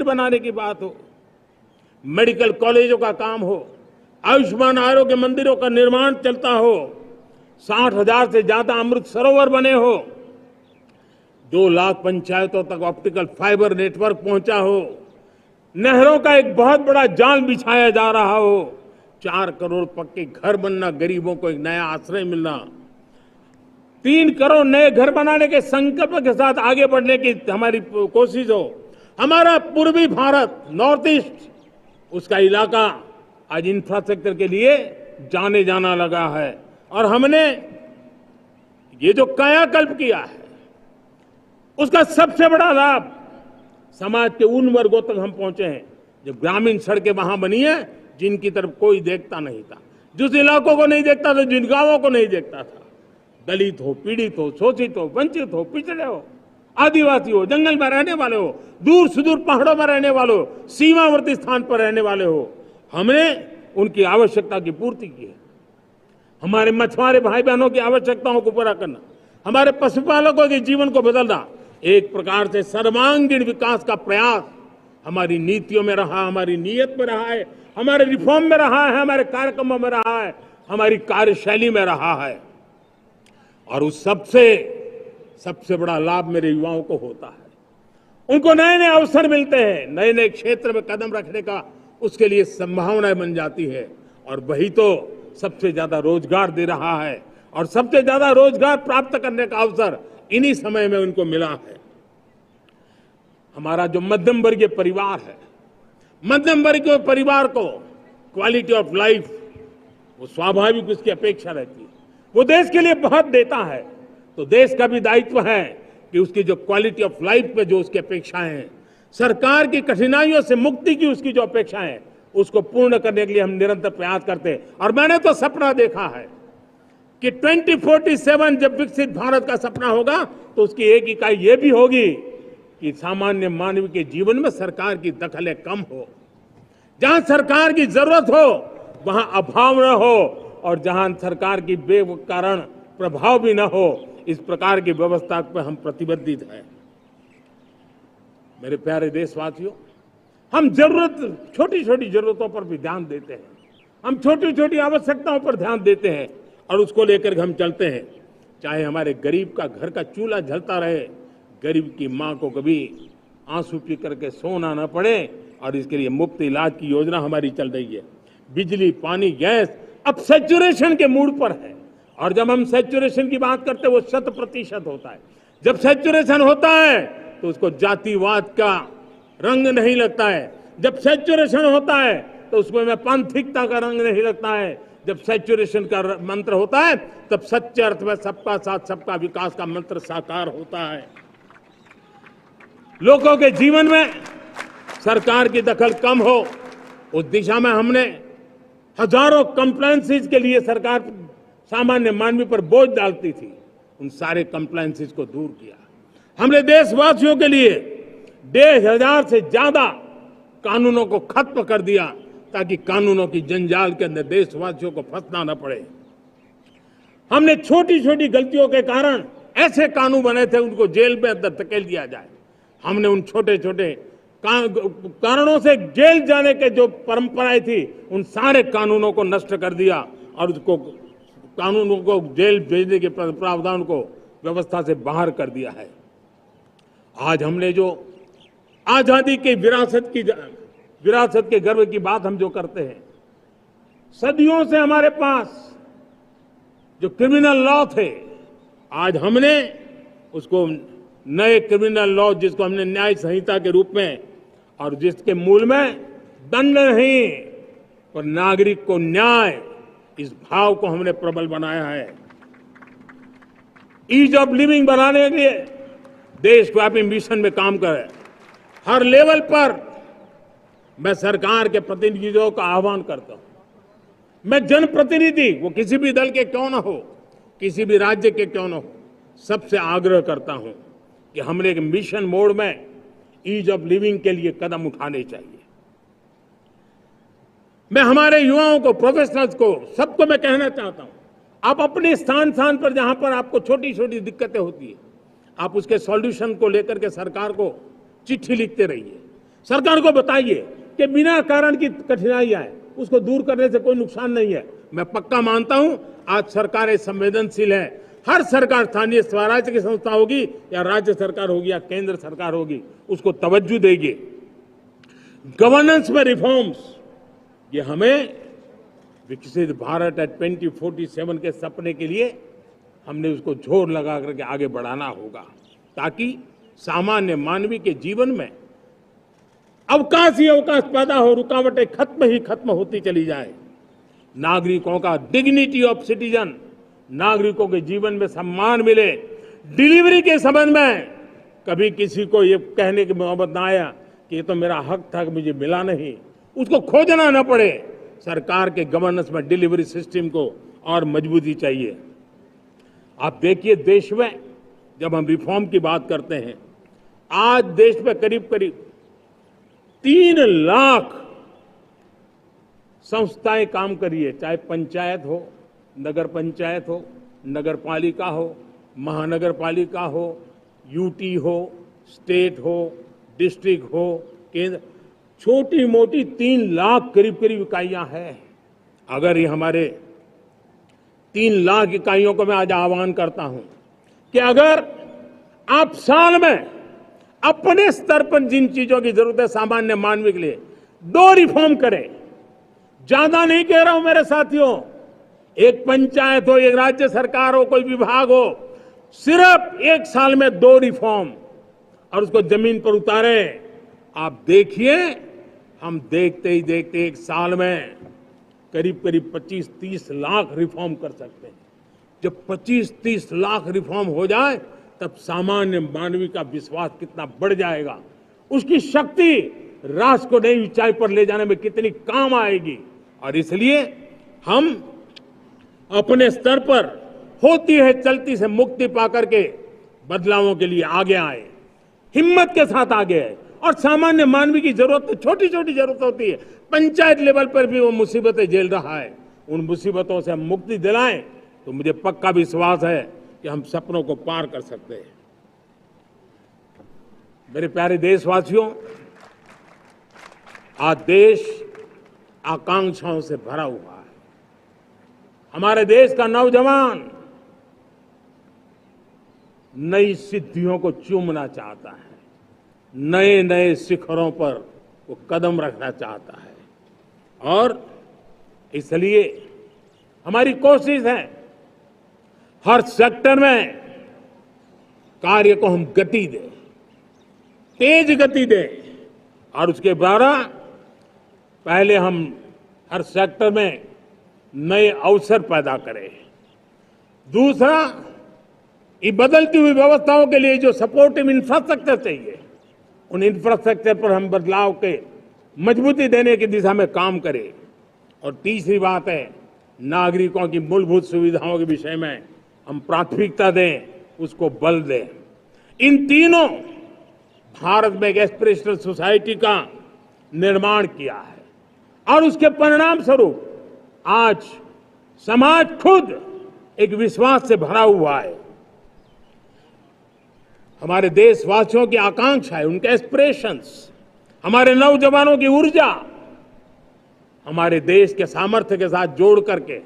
बनाने की बात हो, मेडिकल कॉलेजों का काम हो, आयुष्मान आरोग्य मंदिरों का निर्माण चलता हो, 60,000 से ज्यादा अमृत सरोवर बने हो, 2 लाख पंचायतों तक ऑप्टिकल फाइबर नेटवर्क पहुंचा हो, नहरों का एक बहुत बड़ा जाल बिछाया जा रहा हो, 4 करोड़ पक्के घर बनना, गरीबों को एक नया आश्रय मिलना, 3 करोड़ नए घर बनाने के संकल्प के साथ आगे बढ़ने की हमारी कोशिश हो। हमारा पूर्वी भारत, नॉर्थ ईस्ट, उसका इलाका आज इंफ्रास्ट्रक्चर के लिए जाने जाना लगा है। और हमने ये जो कायाकल्प किया है, उसका सबसे बड़ा लाभ समाज के उन वर्गों तक हम पहुंचे हैं जो ग्रामीण सड़कें वहां बनी है जिनकी तरफ कोई देखता नहीं था, जिस इलाकों को नहीं देखता था, जिन गांवों को नहीं देखता था। दलित हो, पीड़ित हो, शोषित हो, वंचित हो, पिछड़े हो, आदिवासी हो, जंगल में रहने वाले हो, दूर सुदूर पहाड़ों में रहने वाले हो, सीमावर्ती स्थान पर रहने वाले हो, हमने उनकी आवश्यकता की पूर्ति की है। हमारे मछुआरे भाई बहनों की आवश्यकताओं को पूरा करना, हमारे पशुपालकों के जीवन को बदलना, एक प्रकार से सर्वांगीण विकास का प्रयास हमारी नीतियों में रहा, हमारी नीयत में रहा है, हमारे रिफॉर्म में रहा है, हमारे कार्यक्रमों में रहा है, हमारी कार्यशैली में रहा है। और उस सबसे बड़ा लाभ मेरे युवाओं को होता है। उनको नए नए अवसर मिलते हैं, नए नए क्षेत्र में कदम रखने का उसके लिए संभावनाएं बन जाती है। और वही तो सबसे ज्यादा रोजगार दे रहा है। और सबसे ज्यादा रोजगार प्राप्त करने का अवसर इन्हीं समय में उनको मिला है। हमारा जो मध्यम वर्गीय परिवार है, मध्यम वर्गीय परिवार को क्वालिटी ऑफ लाइफ, वो स्वाभाविक उसकी अपेक्षा रहती है। वो देश के लिए बहुत देता है, तो देश का भी दायित्व है कि उसकी जो क्वालिटी ऑफ लाइफ पे जो उसकी अपेक्षाएं हैं, सरकार की कठिनाइयों से मुक्ति की उसकी जो अपेक्षाएं हैं, उसको पूर्ण करने के लिए हम निरंतर प्रयास करते हैं। और मैंने तो सपना देखा है कि 2047 जब विकसित भारत का सपना होगा तो उसकी एक इकाई ये भी होगी कि सामान्य मानव के जीवन में सरकार की दखलें कम हो, जहां सरकार की जरूरत हो वहां अभाव न हो, और जहां सरकार की बेकारण प्रभाव भी न हो, इस प्रकार की व्यवस्था पर हम प्रतिबद्ध हैं। मेरे प्यारे देशवासियों, हम छोटी छोटी जरूरतों पर भी ध्यान देते हैं, हम छोटी छोटी आवश्यकताओं पर ध्यान देते हैं और उसको लेकर हम चलते हैं। चाहे हमारे गरीब का घर का चूल्हा जलता रहे, गरीब की मां को कभी आंसू पी करके सोना न पड़े, और इसके लिए मुफ्त इलाज की योजना हमारी चल रही है। बिजली, पानी, गैस अब सैचुरेशन के मूड पर है। और जब हम सैचुरेशन की बात करते हैं वो 100% होता है। जब सैचुरेशन होता है तो उसको जातिवाद का रंग नहीं लगता है। जब सैचुरेशन होता है तो उसमें पांथिकता का रंग नहीं लगता है। जब सैचुरेशन का मंत्र होता है तब सच्चे अर्थ में सबका साथ सबका विकास का मंत्र साकार होता है। लोगों के जीवन में सरकार की दखल कम हो, उस दिशा में हमने हजारों कंप्लायंसेस के लिए सरकार सामान्य मानवी पर बोझ डालती थी, उन सारे कंप्लायंसेस को दूर किया। हमने देशवासियों के लिए 1,500 से ज्यादा कानूनों को खत्म कर दिया ताकि कानूनों की जंजाल के अंदर देशवासियों को फंसना न पड़े। हमने छोटी छोटी गलतियों के कारण ऐसे कानून बने थे उनको जेल में अंदर धकेल दिया जाए। हमने उन छोटे छोटे कारणों से जेल जाने के जो परंपराएं थी उन सारे कानूनों को नष्ट कर दिया और उसको कानूनों को जेल भेजने के प्रावधान को व्यवस्था से बाहर कर दिया है। आज हमने जो आजादी की विरासत के गर्व की बात हम जो करते हैं, सदियों से हमारे पास जो क्रिमिनल लॉ थे, आज हमने उसको नए क्रिमिनल लॉ, जिसको हमने न्याय संहिता के रूप में, और जिसके मूल में दंड नहीं पर नागरिक को न्याय, इस भाव को हमने प्रबल बनाया है। ईज ऑफ लिविंग बनाने के लिए देशव्यापी मिशन में काम कर हर लेवल पर मैं सरकार के प्रतिनिधियों का आह्वान करता हूं। मैं जनप्रतिनिधि, वो किसी भी दल के क्यों न हो, किसी भी राज्य के क्यों न हो, सबसे आग्रह करता हूं कि हमने एक मिशन मोड में ईज ऑफ लिविंग के लिए कदम उठाने चाहिए। मैं हमारे युवाओं को, प्रोफेशनल्स को, सबको मैं कहना चाहता हूं, आप अपने स्थान पर जहां पर आपको छोटी छोटी दिक्कतें होती है, आप उसके सॉल्यूशन को लेकर के सरकार को चिट्ठी लिखते रहिए। सरकार को बताइए कि बिना कारण की कठिनाई आए उसको दूर करने से कोई नुकसान नहीं है। मैं पक्का मानता हूं आज सरकारें संवेदनशील है। हर सरकार, स्थानीय स्वराज्य की संस्था होगी या राज्य सरकार होगी या केंद्र सरकार होगी, उसको तवज्जो देगी। गवर्नेंस में रिफॉर्म्स, ये हमें विकसित भारत 2047 के सपने के लिए हमने उसको जोर लगा करके आगे बढ़ाना होगा, ताकि सामान्य मानवीय के जीवन में अवकाश ही अवकाश पैदा हो, रुकावटें खत्म ही खत्म होती चली जाए। नागरिकों का डिग्निटी ऑफ सिटीजन, नागरिकों के जीवन में सम्मान मिले। डिलीवरी के संबंध में कभी किसी को ये कहने की नौबत ना आया कि ये तो मेरा हक था कि मुझे मिला नहीं, उसको खोजना न पड़े। सरकार के गवर्नेंस में डिलीवरी सिस्टम को और मजबूती चाहिए। आप देखिए, देश में जब हम रिफॉर्म की बात करते हैं, आज देश में करीब करीब 3 लाख संस्थाएं काम कर रही है, चाहे पंचायत हो, नगर पंचायत हो, नगर पालिका हो, महानगर पालिका हो, यूटी हो, स्टेट हो, डिस्ट्रिक्ट हो, केंद्र, छोटी मोटी 3 लाख करीब करीब इकाइयां हैं। अगर ये हमारे 3 लाख इकाइयों को मैं आज आह्वान करता हूं कि अगर आप साल में अपने स्तर पर जिन चीजों की जरूरत है सामान्य मानव के लिए 2 रिफॉर्म करें। ज्यादा नहीं कह रहा हूं मेरे साथियों, एक पंचायत हो, एक राज्य सरकार हो, कोई विभाग हो, सिर्फ 1 साल में 2 रिफॉर्म और उसको जमीन पर उतारें। आप देखिए, हम देखते ही देखते 1 साल में करीब करीब 25-30 लाख रिफॉर्म कर सकते हैं। जब 25-30 लाख रिफॉर्म हो जाए तब सामान्य मानवीय का विश्वास कितना बढ़ जाएगा, उसकी शक्ति राष्ट्र को नई ऊंचाई पर ले जाने में कितनी काम आएगी। और इसलिए हम अपने स्तर पर होती है चलती से मुक्ति पाकर के बदलावों के लिए आगे आए, हिम्मत के साथ आगे आए। और सामान्य मानवीय की जरूरत, छोटी छोटी जरूरत होती है, पंचायत लेवल पर भी वो मुसीबतें झेल रहा है, उन मुसीबतों से हम मुक्ति दिलाएं तो मुझे पक्का विश्वास है कि हम सपनों को पार कर सकते हैं। मेरे प्यारे देशवासियों, आज देश आकांक्षाओं से भरा हुआ है। हमारे देश का नौजवान नई सिद्धियों को चूमना चाहता है, नए नए शिखरों पर वो कदम रखना चाहता है। और इसलिए हमारी कोशिश है हर सेक्टर में कार्य को हम गति दें, तेज गति दें। और उसके द्वारा पहले हम हर सेक्टर में नए अवसर पैदा करें। दूसरा, ये बदलती हुई व्यवस्थाओं के लिए जो सपोर्टिव इंफ्रास्ट्रक्चर चाहिए, उन इंफ्रास्ट्रक्चर पर हम बदलाव के मजबूती देने की दिशा में काम करें। और तीसरी बात है, नागरिकों की मूलभूत सुविधाओं के विषय में हम प्राथमिकता दें, उसको बल दें। इन तीनों भारत में एक एस्पिरेशनल सोसाइटी का निर्माण किया है और उसके परिणाम स्वरूप आज समाज खुद एक विश्वास से भरा हुआ है। हमारे देशवासियों की आकांक्षा है, उनके एस्पिरेशंस, हमारे नौजवानों की ऊर्जा, हमारे देश के सामर्थ्य के साथ जोड़ करके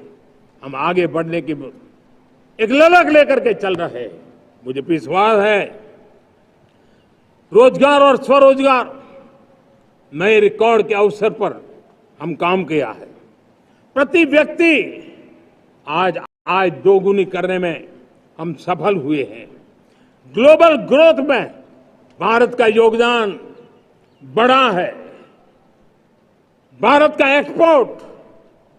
हम आगे बढ़ने की एक ललक लेकर के चल रहे हैं। मुझे विश्वास है रोजगार और स्वरोजगार नए रिकॉर्ड के अवसर पर हम काम किया है। प्रति व्यक्ति आज आय दोगुनी करने में हम सफल हुए हैं। ग्लोबल ग्रोथ में भारत का योगदान बड़ा है। भारत का एक्सपोर्ट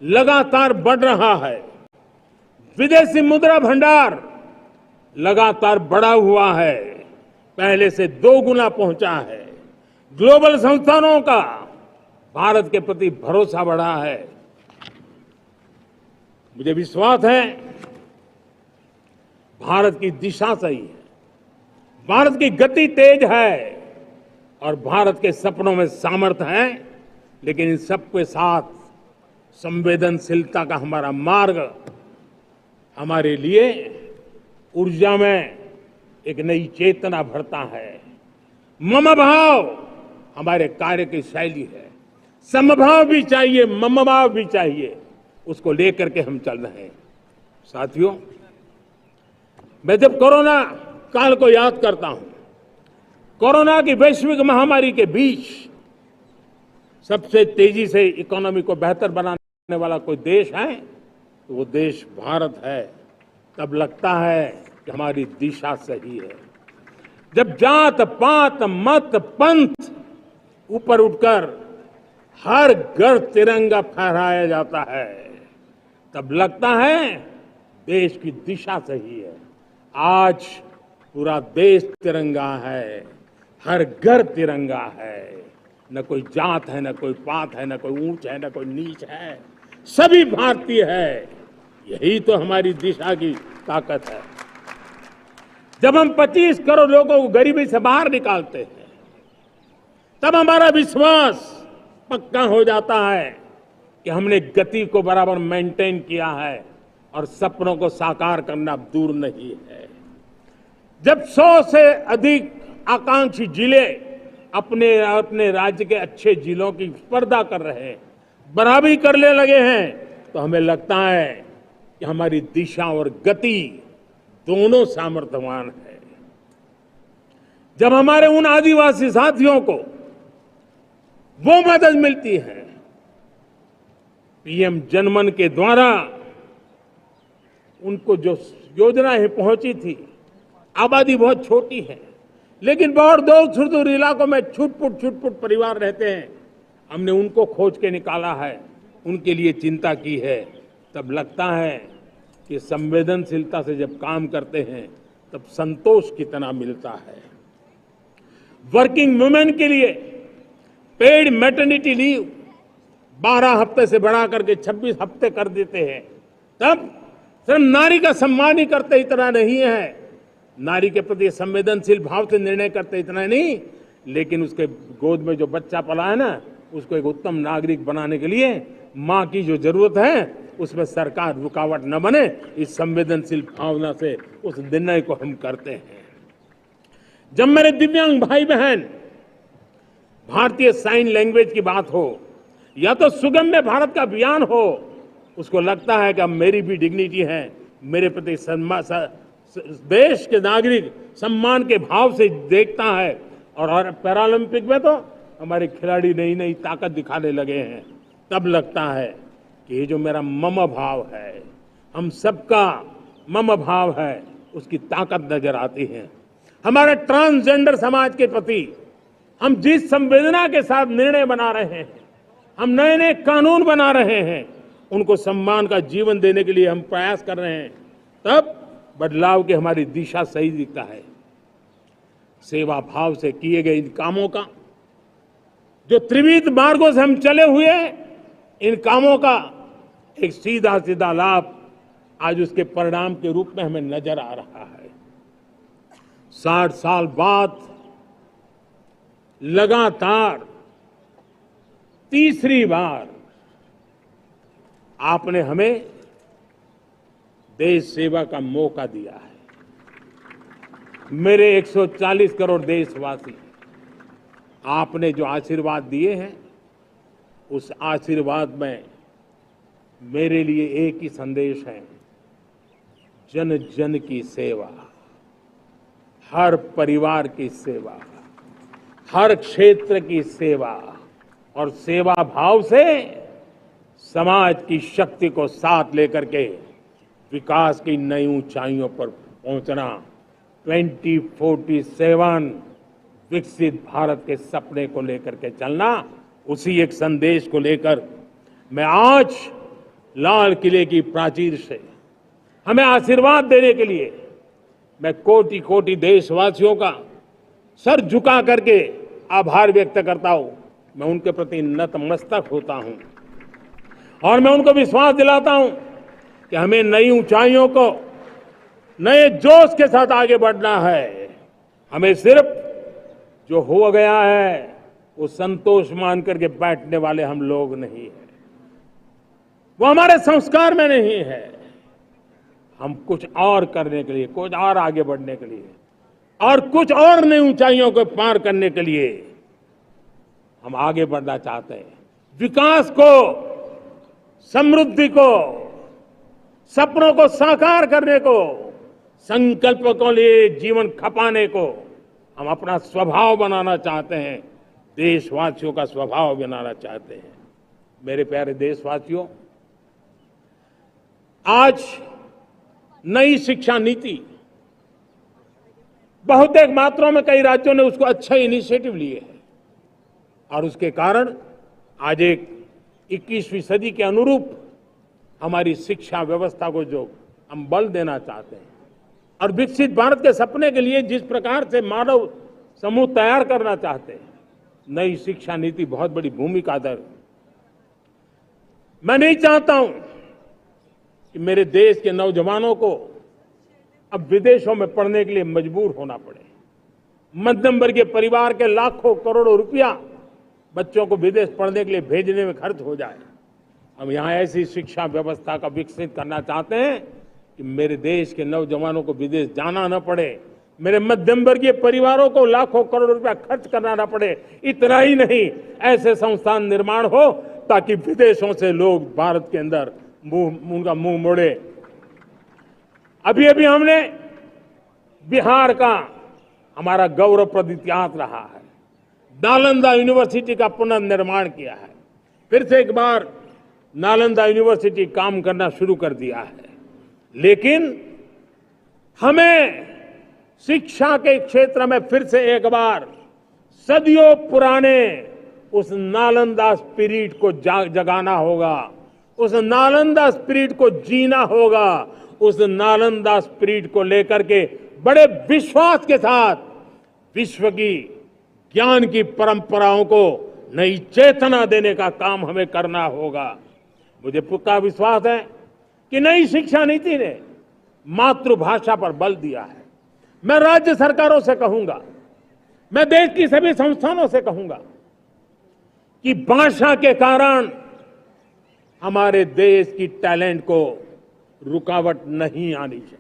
लगातार बढ़ रहा है। विदेशी मुद्रा भंडार लगातार बढ़ा हुआ है, पहले से 2 गुना पहुंचा है। ग्लोबल संस्थानों का भारत के प्रति भरोसा बढ़ा है। मुझे विश्वास है भारत की दिशा सही है, भारत की गति तेज है और भारत के सपनों में सामर्थ्य है। लेकिन इन सबके साथ संवेदनशीलता का हमारा मार्ग हमारे लिए ऊर्जा में एक नई चेतना भरता है। मम भाव हमारे कार्य की शैली है। समभाव भी चाहिए, ममभाव भी चाहिए, उसको लेकर के हम चल रहे हैं। साथियों, मैं जब कोरोना काल को याद करता हूं, कोरोना की वैश्विक महामारी के बीच सबसे तेजी से इकोनॉमी को बेहतर बनाने वाला कोई देश है तो वो देश भारत है। तब लगता है कि हमारी दिशा सही है। जब जात पात मत पंथ ऊपर उठकर हर घर तिरंगा फहराया जाता है, तब लगता है देश की दिशा सही है। आज पूरा देश तिरंगा है, हर घर तिरंगा है। न कोई जात है, न कोई पात है, न कोई ऊंच है, न कोई नीच है, सभी भारतीय है। यही तो हमारी दिशा की ताकत है। जब हम 25 करोड़ लोगों को गरीबी से बाहर निकालते हैं, तब हमारा विश्वास पक्का हो जाता है कि हमने गति को बराबर मेंटेन किया है और सपनों को साकार करना दूर नहीं है। जब 100 से अधिक आकांक्षी जिले अपने अपने राज्य के अच्छे जिलों की स्पर्धा कर रहे हैं, बराबरी करने लगे हैं, तो हमें लगता है कि हमारी दिशा और गति दोनों सामर्थ्यवान है। जब हमारे उन आदिवासी साथियों को वो मदद मिलती है, पीएम जनमन के द्वारा उनको जो योजनाएं पहुंची थी, आबादी बहुत छोटी है लेकिन बहुत दूर सुदूर इलाकों में छुटपुट परिवार रहते हैं, हमने उनको खोज के निकाला है, उनके लिए चिंता की है। तब लगता है कि संवेदनशीलता से जब काम करते हैं तब संतोष कितना मिलता है। वर्किंग वुमेन के लिए पेड मैटरनिटी लीव 12 हफ्ते से बढ़ा करके 26 हफ्ते कर देते हैं। तब सिर्फ नारी का सम्मान ही करते इतना नहीं है, नारी के प्रति संवेदनशील भाव से निर्णय करते इतना नहीं, लेकिन उसके गोद में जो बच्चा पला है ना, उसको एक उत्तम नागरिक बनाने के लिए मां की जो जरूरत है उसमें सरकार रुकावट न बने, इस संवेदनशील भावना से उस निर्णय को हम करते हैं। जब मेरे दिव्यांग भाई बहन भारतीय साइन लैंग्वेज की बात हो या तो सुगम्य भारत का अभियान हो, उसको लगता है कि अब मेरी भी डिग्निटी है, मेरे प्रति देश के नागरिक सम्मान के भाव से देखता है। और पैरालंपिक में तो हमारे खिलाड़ी नई नई ताकत दिखाने लगे हैं। तब लगता है कि ये जो मेरा मम भाव है, हम सबका मम भाव है, उसकी ताकत नजर आती है। हमारे ट्रांसजेंडर समाज के प्रति हम जिस संवेदना के साथ निर्णय बना रहे हैं, हम नए नए कानून बना रहे हैं, उनको सम्मान का जीवन देने के लिए हम प्रयास कर रहे हैं, तब बदलाव की हमारी दिशा सही दिखता है। सेवा भाव से किए गए इन कामों का, जो त्रिविध मार्गों से हम चले हुए, इन कामों का एक सीधा सीधा लाभ आज उसके परिणाम के रूप में हमें नजर आ रहा है। 60 साल बाद लगातार तीसरी बार आपने हमें देश सेवा का मौका दिया है। मेरे 140 करोड़ देशवासी, आपने जो आशीर्वाद दिए हैं, उस आशीर्वाद में मेरे लिए एक ही संदेश है, जन जन की सेवा, हर परिवार की सेवा, हर क्षेत्र की सेवा, और सेवा भाव से समाज की शक्ति को साथ लेकर के विकास की नई ऊंचाइयों पर पहुंचना। 2047 विकसित भारत के सपने को लेकर के चलना, उसी एक संदेश को लेकर मैं आज लाल किले की प्राचीर से हमें आशीर्वाद देने के लिए मैं कोटि कोटि देशवासियों का सर झुका करके आभार व्यक्त करता हूं। मैं उनके प्रति नतमस्तक होता हूं और मैं उनको विश्वास दिलाता हूं कि हमें नई ऊंचाइयों को नए जोश के साथ आगे बढ़ना है। हमें सिर्फ जो हो गया है वो संतोष मान करके बैठने वाले हम लोग नहीं हैं, वो हमारे संस्कार में नहीं है। हम कुछ और करने के लिए, कुछ और आगे बढ़ने के लिए और कुछ और नई ऊंचाइयों को पार करने के लिए हम आगे बढ़ना चाहते हैं। विकास को, समृद्धि को, सपनों को साकार करने को, संकल्प को लिए जीवन खपाने को हम अपना स्वभाव बनाना चाहते हैं, देशवासियों का स्वभाव बनाना चाहते हैं। मेरे प्यारे देशवासियों, आज नई शिक्षा नीति बहुत एक मात्रा में कई राज्यों ने उसको अच्छे इनिशिएटिव लिए हैं और उसके कारण आज एक 21वीं सदी के अनुरूप हमारी शिक्षा व्यवस्था को जो हम बल देना चाहते हैं और विकसित भारत के सपने के लिए जिस प्रकार से मानव समूह तैयार करना चाहते हैं, नई शिक्षा नीति बहुत बड़ी भूमिका अदा। मैं नहीं चाहता हूं कि मेरे देश के नौजवानों को अब विदेशों में पढ़ने के लिए मजबूर होना पड़े। मध्यम वर्गीय परिवार के लाखों करोड़ों रुपया बच्चों को विदेश पढ़ने के लिए भेजने में खर्च हो जाए। हम यहां ऐसी शिक्षा व्यवस्था का विकसित करना चाहते हैं कि मेरे देश के नौजवानों को विदेश जाना न पड़े, मेरे मध्यम वर्गीय परिवारों को लाखों करोड़ रुपया खर्च करना न पड़े। इतना ही नहीं, ऐसे संस्थान निर्माण हो ताकि विदेशों से लोग भारत के अंदर उनका मुंह मोड़े। अभी अभी हमने बिहार का हमारा गौरवप्रद इतिहास रहा है, नालंदा यूनिवर्सिटी का पुनर्निर्माण किया है। फिर से एक बार नालंदा यूनिवर्सिटी काम करना शुरू कर दिया है। लेकिन हमें शिक्षा के क्षेत्र में फिर से एक बार सदियों पुराने उस नालंदा स्पिरिट को जगाना होगा, उस नालंदा स्पिरिट को जीना होगा, उस नालंदा स्पिरिट को लेकर के बड़े विश्वास के साथ विश्व की ज्ञान की परंपराओं को नई चेतना देने का काम हमें करना होगा। मुझे पक्का विश्वास है कि नई शिक्षा नीति ने मातृभाषा पर बल दिया है। मैं राज्य सरकारों से कहूंगा, मैं देश की सभी संस्थानों से कहूंगा कि भाषा के कारण हमारे देश की टैलेंट को रुकावट नहीं आनी चाहिए,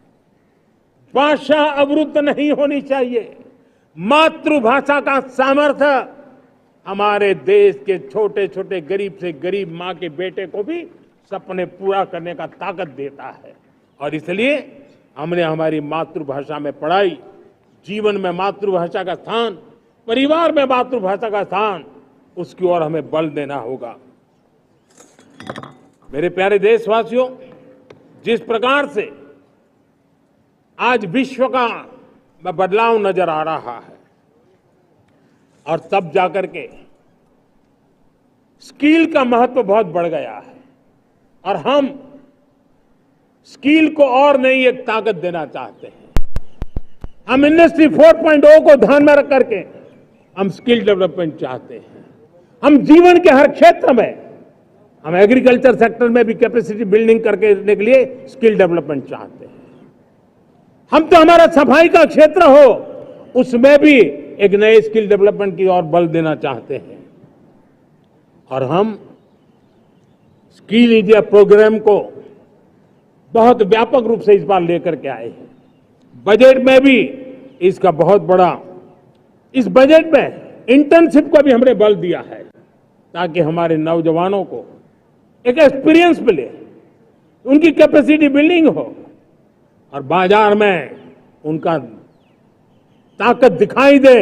भाषा अवरुद्ध नहीं होनी चाहिए। मातृभाषा का सामर्थ्य हमारे देश के छोटे छोटे गरीब से गरीब मां के बेटे को भी सपने पूरा करने का ताकत देता है। और इसलिए हमने हमारी मातृभाषा में पढ़ाई, जीवन में मातृभाषा का स्थान, परिवार में मातृभाषा का स्थान, उसकी ओर हमें बल देना होगा। मेरे प्यारे देशवासियों, जिस प्रकार से आज विश्व का बदलाव नजर आ रहा है और तब जाकर के स्किल का महत्व बहुत बढ़ गया है और हम स्किल को और नई एक ताकत देना चाहते हैं। हम इंडस्ट्री 4.0 को ध्यान में रख करके हम स्किल डेवलपमेंट चाहते हैं। हम जीवन के हर क्षेत्र में, हम एग्रीकल्चर सेक्टर में भी कैपेसिटी बिल्डिंग करके देने के लिए स्किल डेवलपमेंट चाहते हैं। हम तो हमारा सफाई का क्षेत्र हो, उसमें भी एक नए स्किल डेवलपमेंट की ओर बल देना चाहते हैं। और हम स्किल इंडिया प्रोग्राम को बहुत व्यापक रूप से इस बार लेकर के आए हैं। बजट में भी इसका बहुत बड़ा, इस बजट में इंटर्नशिप को भी हमने बल दिया है ताकि हमारे नौजवानों को एक एक्सपीरियंस मिले, उनकी कैपेसिटी बिल्डिंग हो और बाजार में उनका ताकत दिखाई दे।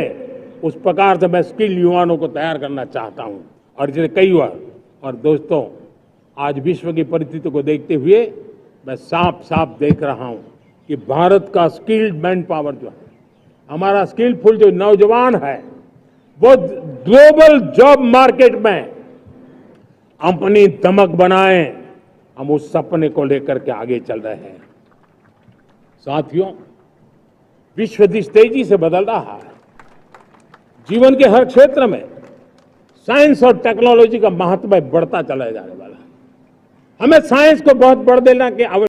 उस प्रकार से मैं स्किल युवाओं को तैयार करना चाहता हूं। और इसलिए कई बार, और दोस्तों, आज विश्व की परिस्थिति को देखते हुए मैं साफ साफ देख रहा हूं कि भारत का स्किल्ड मैन पावर जो है, हमारा स्किलफुल जो नौजवान है, वो ग्लोबल जॉब मार्केट में अपनी दमक बनाए। हम उस सपने को लेकर के आगे चल रहे हैं। साथियों, विश्व जिस तेजी से बदल रहा है, जीवन के हर क्षेत्र में साइंस और टेक्नोलॉजी का महत्व बढ़ता चला जाने वाला है। हमें साइंस को बहुत बढ़ देना की आवश्यकता